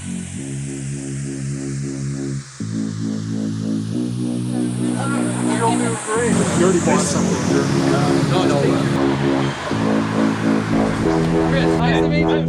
You'll do great. You already bought something here. No. Chris, nice to meet you.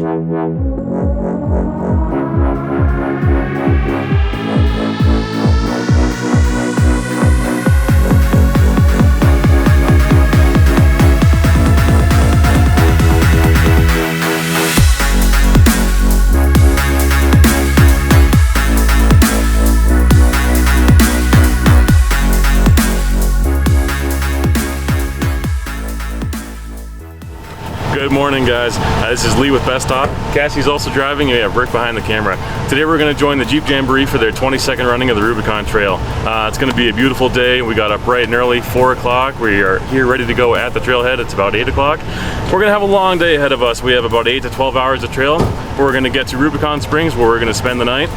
Good morning, guys. This is Lee with Bestop. Cassie's also driving, and we have Rick behind the camera. Today we're going to join the Jeep Jamboree for their 22nd running of the Rubicon Trail. It's going to be a beautiful day. We got up bright and early, 4 o'clock. We are here ready to go at the trailhead. It's about 8 o'clock. We're going to have a long day ahead of us. We have about 8 to 12 hours of trail. We're going to get to Rubicon Springs, where we're going to spend the night.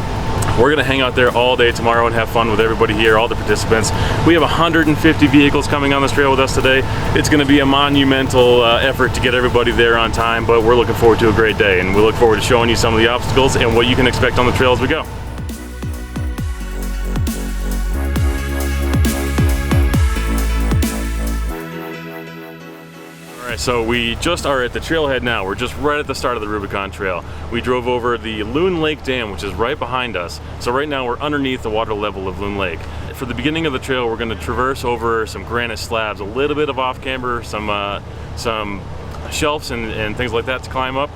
We're going to hang out there all day tomorrow and have fun with everybody here, all the participants. We have 150 vehicles coming on this trail with us today. It's going to be a monumental effort to get everybody there on time, but we're looking forward to a great day, and we look forward to showing you some of the obstacles and what you can expect on the trail as we go. So we just are at the trailhead now. We're just right at the start of the Rubicon Trail. We drove over the Loon Lake Dam, which is right behind us. So right now we're underneath the water level of Loon Lake. For the beginning of the trail, we're going to traverse over some granite slabs, a little bit of off-camber, some shelves and things like that to climb up.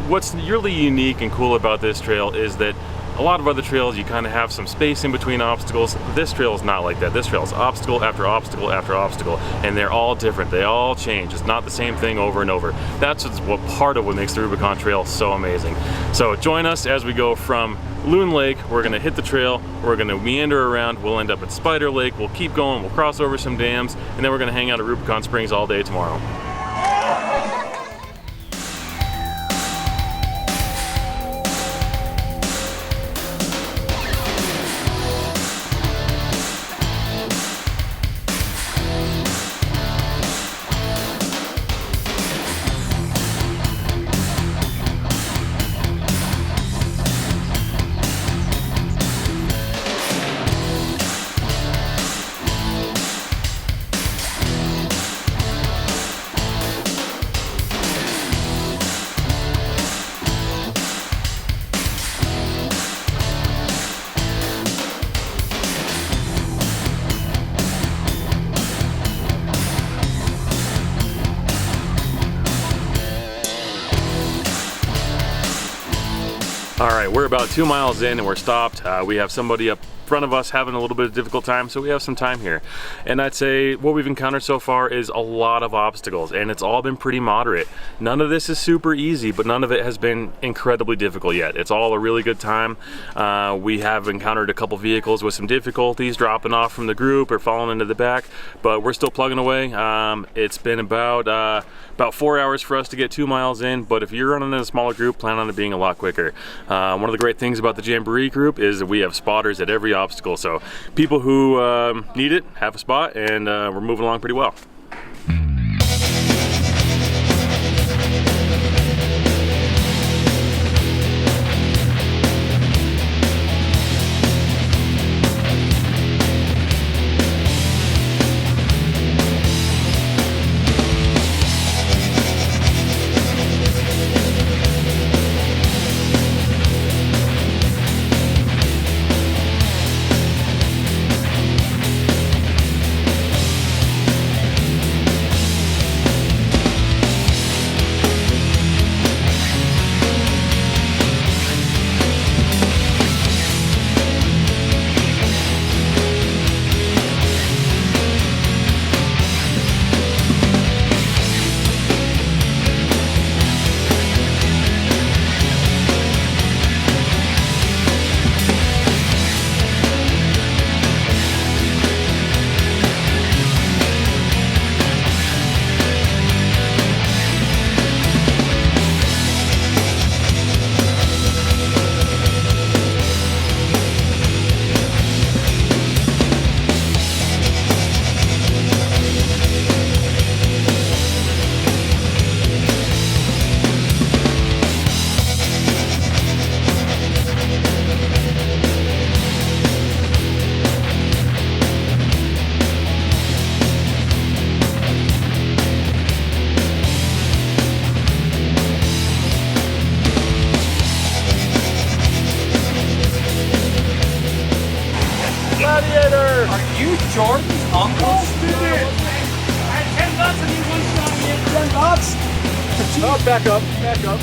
What's really unique and cool about this trail is that a lot of other trails, you kind of have some space in between obstacles. This trail is not like that. This trail is obstacle after obstacle after obstacle, and they're all different. They all change. It's not the same thing over and over. That's what part of what makes the Rubicon Trail so amazing. So join us as we go from Loon Lake. We're gonna hit the trail. We're gonna meander around. We'll end up at Spider Lake. We'll keep going. We'll cross over some dams, and then we're gonna hang out at Rubicon Springs all day tomorrow. All right, we're about 2 miles in and we're stopped. We have somebody up front of us having a little bit of difficult time, so we have some time here. And I'd say what we've encountered so far is a lot of obstacles, and it's all been pretty moderate. None of this is super easy, but none of it has been incredibly difficult yet. It's all a really good time. We have encountered a couple vehicles with some difficulties dropping off from the group or falling into the back, but we're still plugging away. It's been about 4 hours for us to get 2 miles in, but if you're running in a smaller group, plan on it being a lot quicker. One of the great things about the Jamboree group is that we have spotters at every obstacle, so people who need it have a spot, and we're moving along pretty well. Jordan's uncle? I had 10 bucks and he wouldn't stop me. 10 bucks? Oh, back up, back up.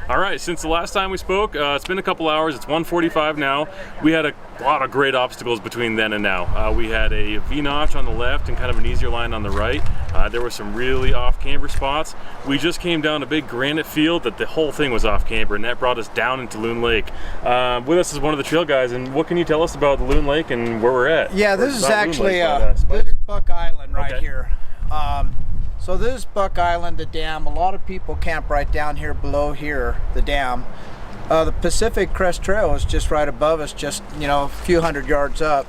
All right, since the last time we spoke, it's been a couple hours. It's 1:45 now. We had a lot of great obstacles between then and now. We had a V-notch on the left and kind of an easier line on the right. There were some really off-camber spots. We just came down a big granite field that the whole thing was off-camber, and that brought us down into Loon Lake. With us is one of the trail guys, and what can you tell us about Loon Lake and where we're at? Yeah, this is actually this this is Buck Island right Okay. here. So this is Buck Island, the dam. A lot of people camp right down here below here, the dam. The Pacific Crest Trail is just right above us, just a few hundred yards up.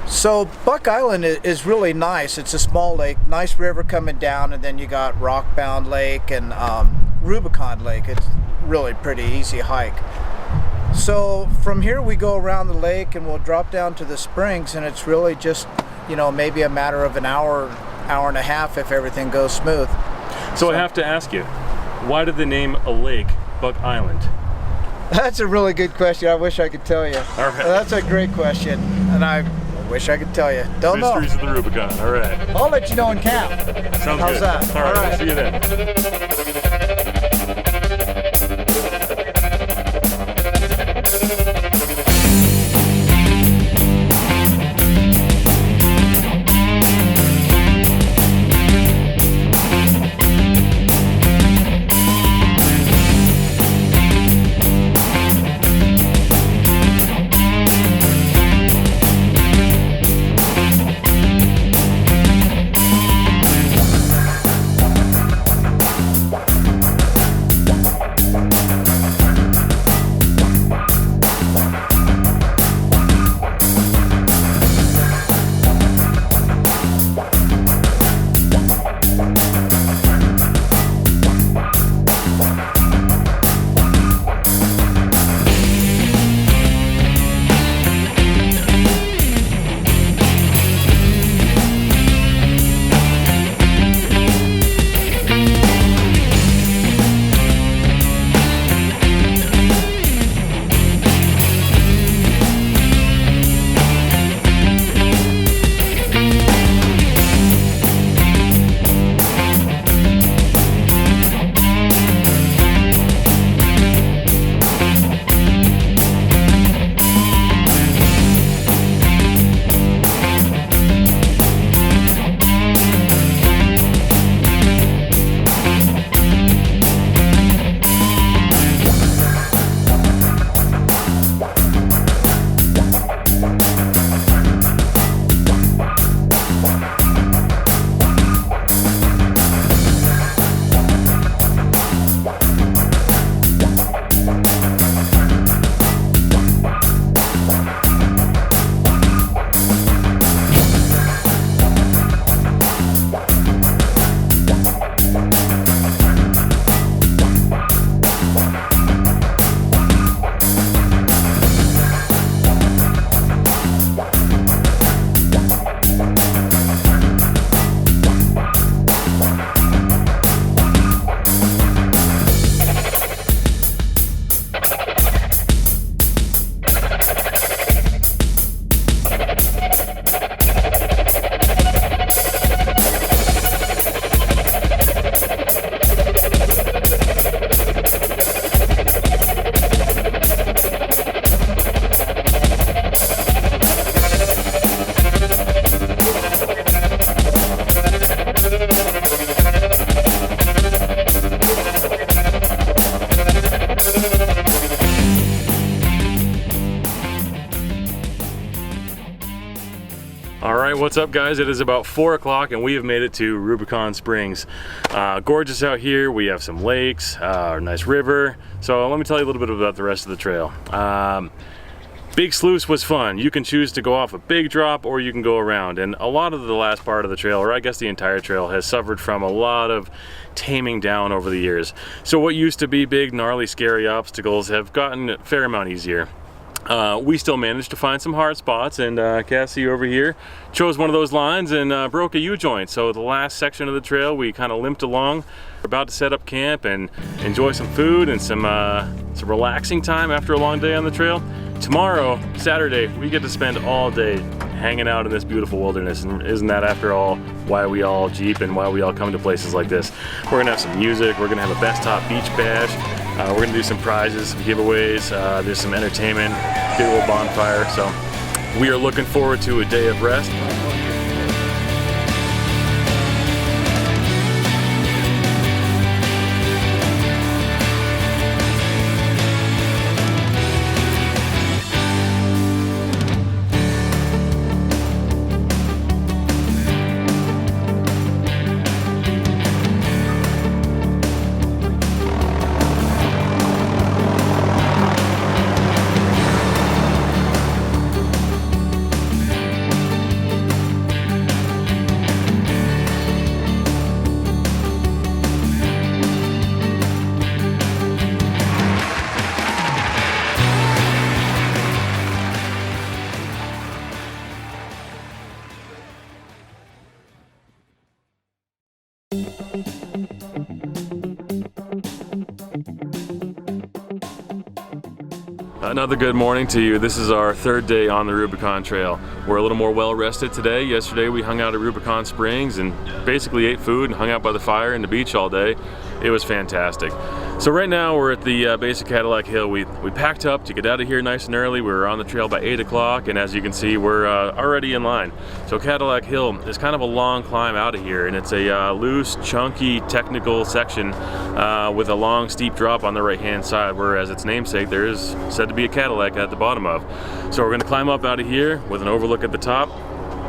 So Buck Island is really nice. It's a small lake, nice river coming down, and then you got Rockbound Lake and Rubicon Lake. It's really pretty easy hike. So from here we go around the lake and we'll drop down to the springs, and it's really just maybe a matter of an hour and a half if everything goes smooth. So I have to ask you, why did they name a lake Buck Island? That's a really good question. I wish I could tell you. All right. That's a great question, and I wish I could tell you. Don't know. Mysteries of the Rubicon. All right. I'll let you know in camp. Sounds How's good. that? All right. All right. We'll see you then. right, what's up guys? It is about 4 o'clock and we have made it to Rubicon Springs. Gorgeous out here. We have some lakes, a nice river. So let me tell you a little bit about the rest of the trail. Big Sluice was fun. You can choose to go off a big drop or you can go around, and a lot of the last part of the trail, or I guess the entire trail, has suffered from a lot of taming down over the years. So what used to be big, gnarly, scary obstacles have gotten a fair amount easier. We still managed to find some hard spots, and Cassie over here chose one of those lines and broke a U-joint. So the last section of the trail we kind of limped along. We're about to set up camp and enjoy some food and some relaxing time after a long day on the trail. Tomorrow, Saturday, we get to spend all day hanging out in this beautiful wilderness, and isn't that after all why we all Jeep and why we all come to places like this? We're gonna have some music, we're gonna have a Bestop beach bash, we're gonna do some prizes, some giveaways, there's some entertainment, big old bonfire, so we are looking forward to a day of rest. Another good morning to you. This is our third day on the Rubicon Trail. We're a little more well rested today. Yesterday we hung out at Rubicon Springs and basically ate food and hung out by the fire and the beach all day. It was fantastic. So right now we're at the base of Cadillac Hill. We packed up to get out of here nice and early. We were on the trail by 8 o'clock, and as you can see, we're already in line. So Cadillac Hill is kind of a long climb out of here, and it's a loose, chunky, technical section with a long, steep drop on the right-hand side, whereas its namesake, there is said to be a Cadillac at the bottom of. So we're gonna climb up out of here with an overlook at the top.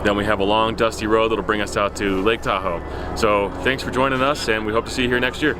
Then we have a long, dusty road that'll bring us out to Lake Tahoe. So thanks for joining us, and we hope to see you here next year.